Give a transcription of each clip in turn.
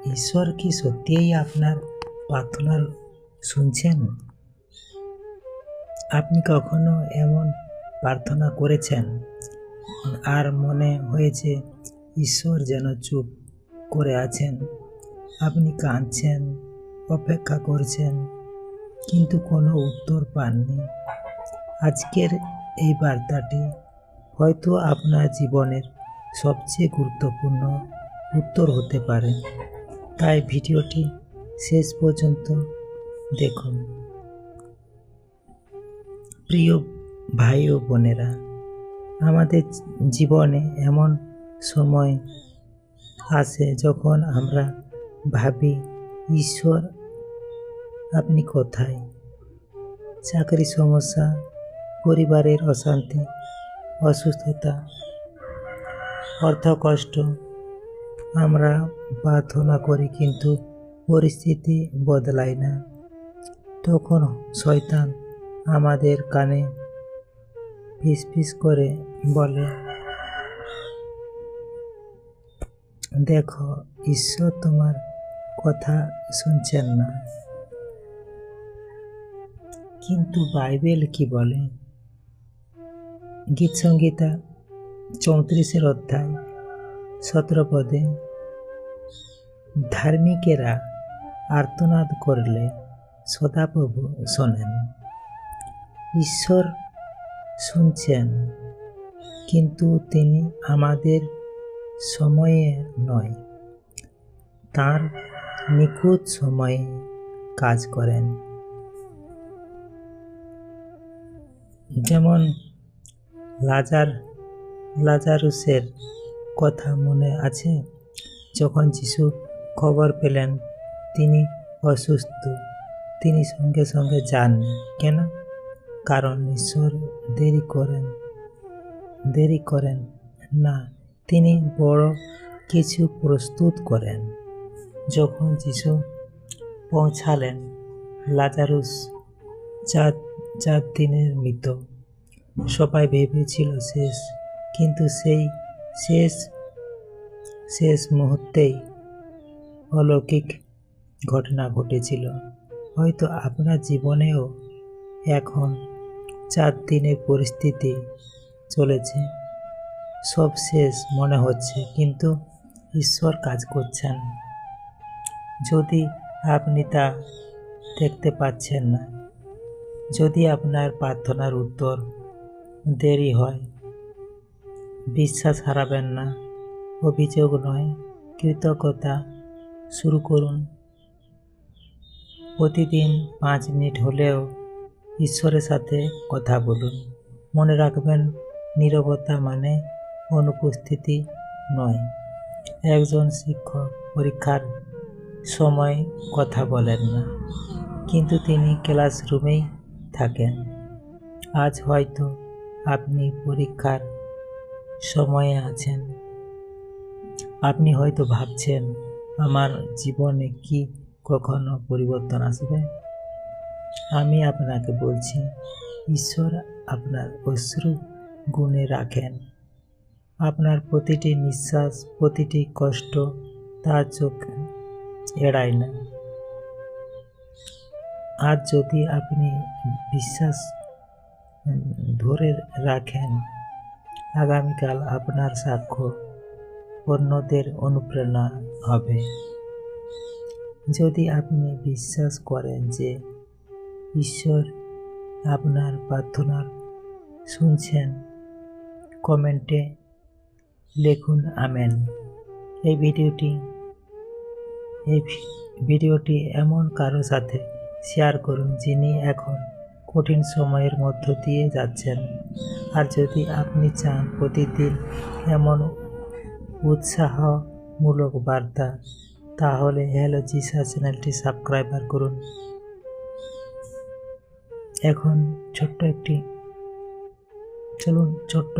ঈশ্বর কি সত্যিই আপনার প্রার্থনা শুনছেন? আপনি কখনো এমন প্রার্থনা করেছেন আর মনে হয়েছে ঈশ্বর যেন চুপ করে আছেন? আপনি কাঁদছেন, অপেক্ষা করছেন, কিন্তু কোনো উত্তর পাননি। আজকের এই বার্তাটি হয়তো আপনার জীবনের সবচেয়ে গুরুত্বপূর্ণ উত্তর হতে পারে, তাই ভিডিওটি শেষ পর্যন্ত দেখুন। প্রিয় ভাই ও বোনেরা, আমাদের জীবনে এমন সময় আসে যখন আমরা ভাবি, ঈশ্বর আপনি কোথায়? চাকরির সমস্যা, পরিবারের অশান্তি, অসুস্থতা, অর্থকষ্ট, আমরা প্রার্থনা করি কিন্তু পরিস্থিতি বদলায় না। তখন শয়তান আমাদের কানে ফিসফিস করে বলে, দেখো, ঈশ্বর তোমার কথা শুনছেন না। কিন্তু বাইবেল কি বলে? গীতসংহিতা 34 অধ্যায় 17 পদে, ধার্মিকেরা আর্তনাদ করলে সদাপ্রভু শোনেন। ঈশ্বর শুনছেন, কিন্তু তিনি আমাদের সময়ে নয়, তার নিখুঁত সময়ে কাজ করেন। যেমন লাজারুসের কথা মনে আছে? যখন যিশু খবর পেলেন তিনি অসুস্থ, তিনি সঙ্গে সঙ্গে যাননি। কেন? কারণ ঈশ্বর দেরি করেন না, তিনি বড় কিছু প্রস্তুত করেন। যখন যিশু পৌঁছালেন, লাজারুস 4 দিনের মৃত। সবাই ভেবেছিল শেষ, কিন্তু সেই শেষ মুহূর্তেই অলৌকিক ঘটনা ঘটেছিল। হয়তো আপনার জীবনেও এখন 4 দিনের পরিস্থিতি চলেছে, সব শেষ মনে হচ্ছে, কিন্তু ঈশ্বর কাজ করছেন। যদি আপনি তা দেখতে পাচ্ছেন না, যদি আপনার প্রার্থনার উত্তর দেরি হয়, বিশ্বাস হারাবেন না। অভিযোগ নয়, কৃতজ্ঞতা শুরু করুন। প্রতিদিন 5 মিনিট হলেও ঈশ্বরের সাথে কথা বলুন। মনে রাখবেন, নীরবতা মানে অনুপস্থিতি নয়। একজন শিক্ষক পরীক্ষার সময় কথা বলেন না, কিন্তু তিনি ক্লাসরুমেই থাকেন। আজ হয়তো আপনি পরীক্ষার সময়ে আছেন। আপনি হয়তো ভাবছেন, আমার জীবনে কি কখনো পরিবর্তন আসবে? আমি আপনাকে বলছি, ঈশ্বর আপনার অশ্রু গুণে রাখেন। আপনার প্রতিটি নিঃশ্বাস, প্রতিটি কষ্ট তার চোখ এড়ায় না। আর যদি আপনি বিশ্বাস ধরে রাখেন, আগামীকাল আপনার সাক্ষ্য অন্যদের অনুপ্রেরণা হবে। যদি আপনি বিশ্বাস করেন যে ঈশ্বর আপনার প্রার্থনা শুনছেন, কমেন্টে লিখুন আমেন। এই ভিডিওটি এমন কারো সাথে শেয়ার করুন যিনি এখন কঠিন সময়ের মধ্য দিয়ে যাচ্ছেন। আর যদি আপনি চান প্রতিদিন এমন উৎসাহমূলক বার্তা, তাহলে হ্যালো জিসাস চ্যানেলটি সাবস্ক্রাইব করুন। এখন ছোট্ট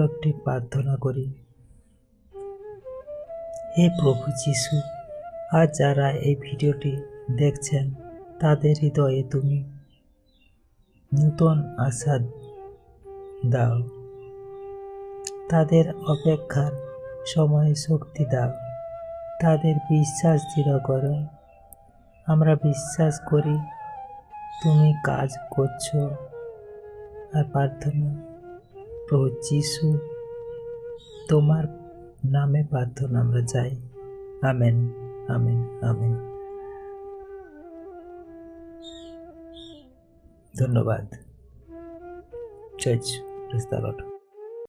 একটি প্রার্থনা করি। হে প্রভু যিশু, আজ যারা এই ভিডিওটি দেখছেন, তাদের হৃদয়ে তুমি নূতন আশা দাও, তাদের অপেক্ষার সময়ে শক্তি দাও। তাদের বিশ্বাস দৃঢ় করো। আমরা বিশ্বাস করি তুমি কাজ করছো। আর প্রার্থনা, প্রভু যিশু, তোমার নামে প্রার্থনা আমরা চাই। Amen, amen, amen. ধন্যবাদ। চর্চ, প্রেজ দ্য লর্ড।